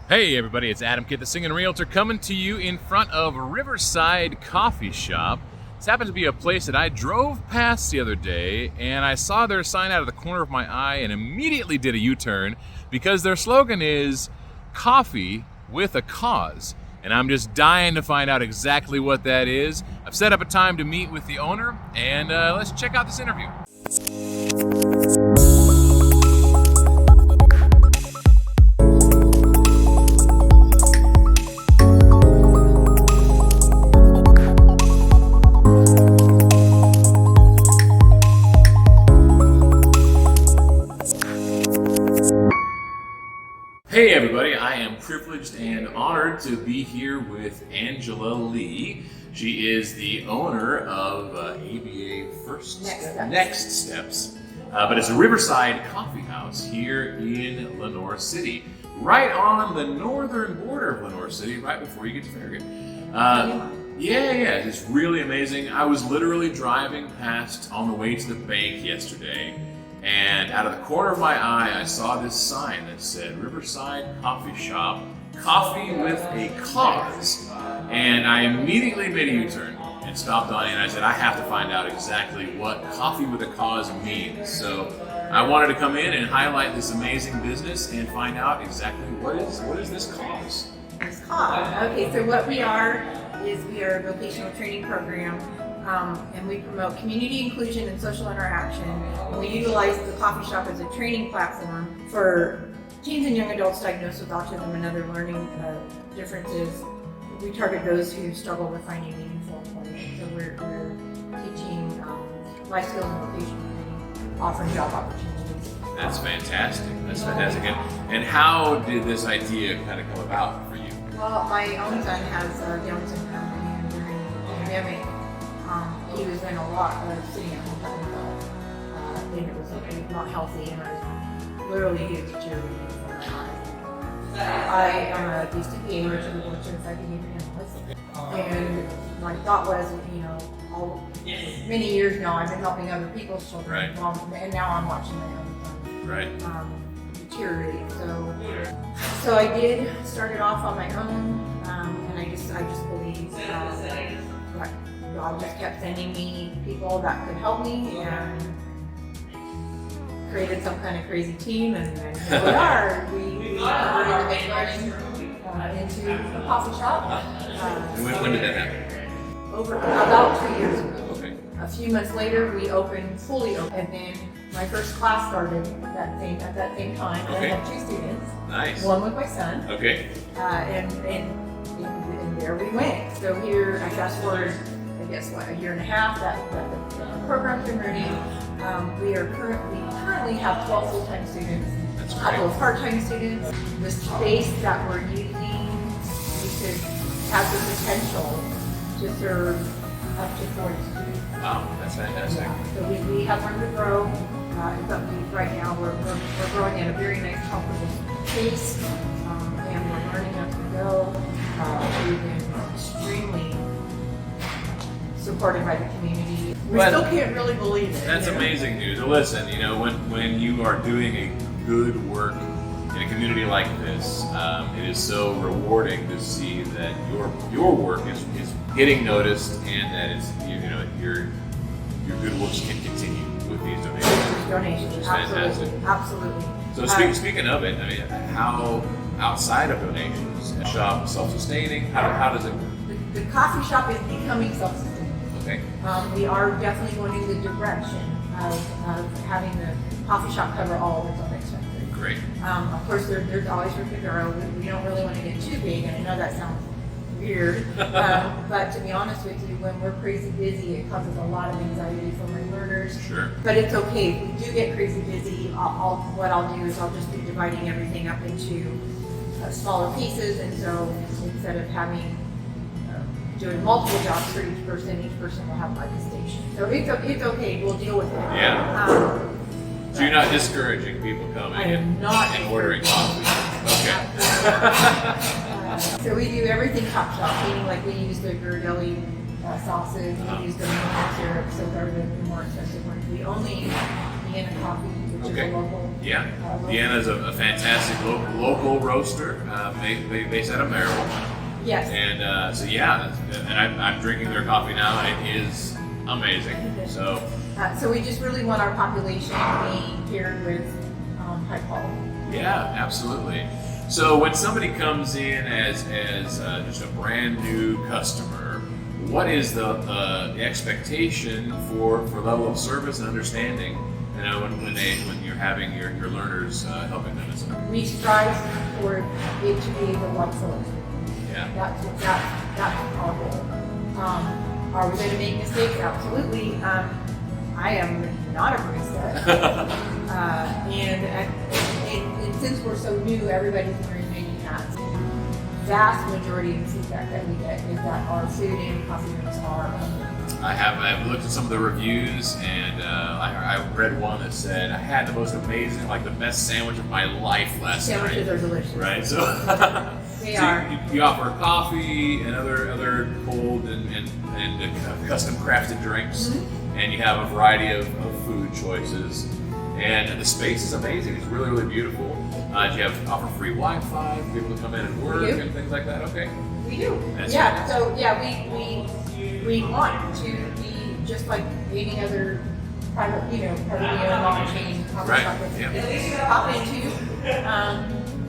Hey everybody, it's Adam Kitt, the Singing Realtor, coming to you in front of Riverside Coffee Shop. This happens to be a place that I drove past the other day, and I saw their sign out of the corner of my eye and immediately did a U-turn because their slogan is coffee with a cause. And I'm just dying to find out exactly what that is. I've set up a time to meet with the owner, and let's check out this interview. Hey everybody, I am privileged and honored to be here with Angela Lee. She is the owner of ABA Next Steps. But it's a Riverside Coffee House here in Lenoir City, right on the northern border of Lenoir City, right before you get to Farragut. Yeah, it's really amazing. I was literally driving past on the way to the bank yesterday, and out of the corner of my eye, I saw this sign that said Riverside Coffee Shop, coffee with a cause. And I immediately made a U-turn and stopped on it, and I said, I have to find out exactly what coffee with a cause means. So I wanted to come in and highlight this amazing business and find out exactly what is this cause. This cause. Okay, so what we are is we are a vocational training program. And we promote community inclusion and social interaction. And we utilize the coffee shop as a training platform for teens and young adults diagnosed with autism and other learning differences. We target those who struggle with finding meaningful employment. So we're teaching life skills and vocational training, offering job opportunities. That's fantastic. And how did this idea kind of come about for you? Well, my own son has Down syndrome, and during the pandemic, he was in a lot of sitting at home by himself, and it was not healthy, and I was literally his cheerleading for my eyes. I am a DCPA, which is a board certified behavior analyst, and my thought was, many years now I've been helping other people's children, right. And now I'm watching my own son deteriorate. So I did start it off on my own, and I just believe that God just kept sending me people that could help me, and created some kind of crazy team, and here we are. We converted the main learning into a coffee shop. When did that happen? Over about 2 years ago. Okay. A few months later, we fully opened, and then my first class started at that same time. Okay. I had 2 students. Nice. One with my son. Okay. And there we went. So here, I fast forward, a year and a half that the program's been running. We currently have 12 full-time students, a couple of part-time students. The space that we're using has the potential to serve up to 40 students. Wow, that's fantastic. Yeah. So we have room to grow. But right now we're growing at a very nice, comfortable pace, and we're learning as we go. We've been extremely supported by the community. We still can't really believe it. That's amazing news. Listen, when you are doing a good work in a community like this, it is so rewarding to see that your work is getting noticed, and that it's your good works can continue with these donations. Which is fantastic. Absolutely. So speaking of it, how outside of donations, the shop self-sustaining? How does it work? The coffee shop is becoming self-sustaining. Okay. We are definitely going in the direction of having the coffee shop cover all of its own expenses. Great. Of course, there's always room to grow. We don't really want to get too big, and I know that sounds weird, but to be honest with you, when we're crazy busy, it causes a lot of anxiety for my learners. Sure. But it's okay. If we do get crazy busy, what I'll do is I'll just be dividing everything up into smaller pieces, and so instead of doing multiple jobs for each person will have like a station. So it's okay. We'll deal with it. Yeah. So you're not discouraging people coming and ordering coffee. Okay. So we do everything top shelf, meaning like we use the Ghirardelli sauces, we use the maple syrup, so they're the more expensive ones. We only use Vienna coffee, which is a local Yeah, Deanna's a fantastic local roaster based out of Maryland. Yes. And so yeah, and I'm drinking their coffee now, and it is amazing. So we just really want our population being paired with high quality. yeah, absolutely. So when somebody comes in as just a brand new customer, what is the expectation for level of service and understanding? You know, when you're having your learners helping them as well. We strive for it to be the right selection. Yeah. That's our goal. Are we going to make mistakes? Absolutely. I am not a barista. And since we're so new, everybody's wearing many hats. Vast majority of the feedback that we get is that our food and coffee rooms are amazing. I've looked at some of the reviews, and I read one that said I had the most amazing, like the best sandwich of my life last night. Sandwiches are delicious. Right, so They so are. You offer coffee and other cold and custom crafted drinks, and you have a variety of food choices. And the space is amazing. It's really, really beautiful. Do you offer free Wi-Fi for people to come in and work and things like that? Okay. We do. That's yeah. So yeah, we want to be just like any other private, privately owned non-chain coffee Right. shop that Yeah. you pop into.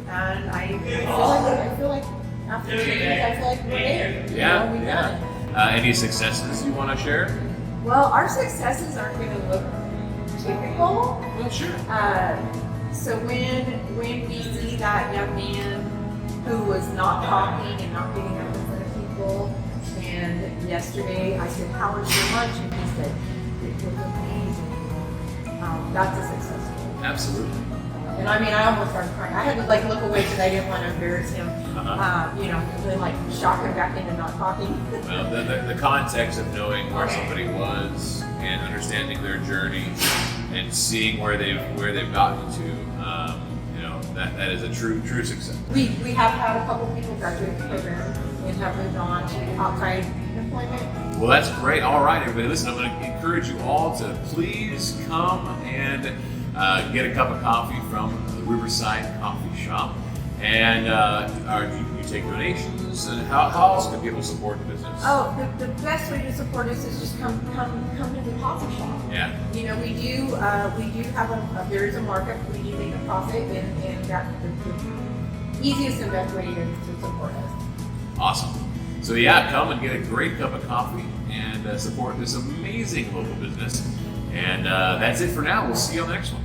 And I feel like after 2 years, I feel like we're there. Yeah. We've done it. Any successes you want to share? Well, our successes aren't going to look typical. Well, sure. So when we see that young man who was not talking and not getting up in front of people, and yesterday I said, "How was your lunch?" and he said, "It was amazing." That's a success story. Absolutely. And I mean, I almost started crying. I had to look away because I didn't want to embarrass him. And then shock him back into not talking. Well, the context of knowing where somebody was and understanding their journey and seeing where they've gotten to, that is a true success. We have had a couple people graduate the program and have moved on to outside employment. Well, that's great. All right, everybody, listen, I'm going to encourage you all to please come and get a cup of coffee from the Riverside Coffee Shop. And you take donations, and how else can people support the business? Oh, the best way to support us is just come to the coffee shop. Yeah. We do have there is a markup. We do make a profit, and that's the easiest and best way to support us. Awesome. So yeah, come and get a great cup of coffee and support this amazing local business. And that's it for now. We'll see you on the next one.